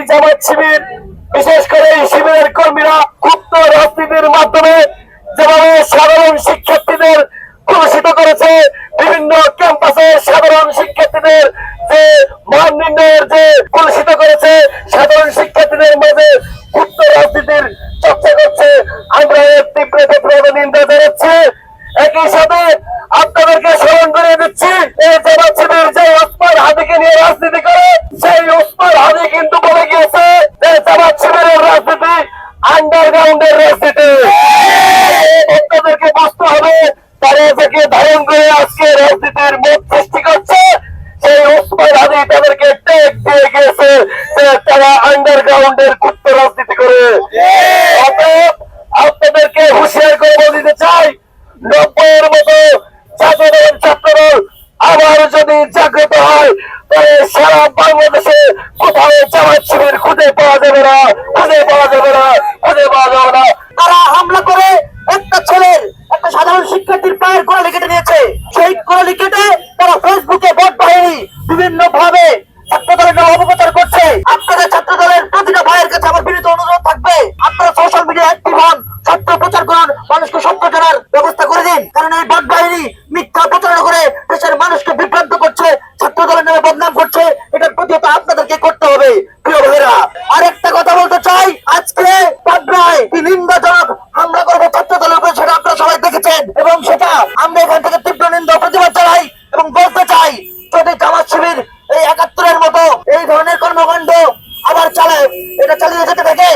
জামাত শিবির, বিশেষ করে এই শিবিরের কর্মীরা গুপ্ত রাজনীতির মাধ্যমে যেভাবে সাধারণ শিক্ষার্থীদের কলুষিত করেছে, বিভিন্ন ক্যাম্পাসে সাধারণ শিক্ষার্থীদের যে মান নির্ণয়ের যে কলুষিত করেছে, সাধারণ শিক্ষার্থীদের মাঝে গুপ্ত রাজনীতির চর্চা করছে, আমরা এর তীব্র প্রতিবাদে নিন্দা জানাচ্ছি। একই সাথে আপনাদেরকে স্মরণ করে দিচ্ছি, এই জামাত শিবির যে ওসমান হাদিকে নিয়ে রাজনীতি করে, সেই ওসমান হাদি কিন্তু বলে গিয়েছে যে জামাত শিবিরের রাজনীতি আন্ডারগ্রাউন্ডের রাজনীতি। আপনাদেরকে বুঝতে হবে তারা যাকে ধারণ করে আজকে রাজনীতির মত সৃষ্টি করছে, সেই ওসমান হাদি তাদেরকে টেক দিয়ে গিয়েছে যে তারা আন্ডারগ্রাউন্ডের গুপ্ত রাজনীতি করে। অতএব আপনাদেরকে হুঁশিয়ার করে বলে দিতে চাই, 90-এর মতো জাতীয়তাবাদী ছাত্রদল আবার যদি জাগ্রত হয়, তাহলে সারা বাংলাদেশে কোথাও জামাত শিবির খুঁজে পাওয়া যাবে না, খুঁজে পাওয়া যাবে না, খুঁজে পাওয়া যাবে না। তারা হামলা করে একটা ছেলের, একটা সাধারণ শিক্ষার্থীর পায়ের গোড়ালি কেটে নিয়েছে। সেই গোড়ালি কেটে তারা ফেসবুকে ভোট বাহিনী বিভিন্ন ভাবে ছাত্রদলের নামে অপপ্রচার করছে। আপনাদের ছাত্রদলের প্রতিটা ভাইয়ের কাছে আমার বিনীত অনুরোধ থাকবে, আপনারা সোশ্যাল মিডিয়া অ্যাক্টিভ হন, সত্য প্রচার করুন, মানুষকে সত্য জানার ব্যবস্থা করে দিন। কারণ এই ভোট বাহিনী মিথ্যা প্রচারণা করে দেশের মানুষকে বিভ্রান্ত করছে, ছাত্রদলের নামে বদনাম করছে। এটার প্রতিহত আপনাদেরকে করতে হবে। প্রিয় ভাইয়েরা, আরেকটা কথা বলতে চাই, আজকে পাবনায় কি নিন্দাজনক হামলা করবো ছাত্রদলের উপরে, সেটা আপনারা সবাই দেখেছেন এবং সেটা আমরা এখান থেকে তীব্র নিন্দা প্রতিবাদ জানাই এবং বলতে চাই, যদি জামাত শিবির এই ৭১-এর মতো এই ধরনের কর্মকাণ্ড আবার চালায়, এটা চালিয়ে যেতে থাকে,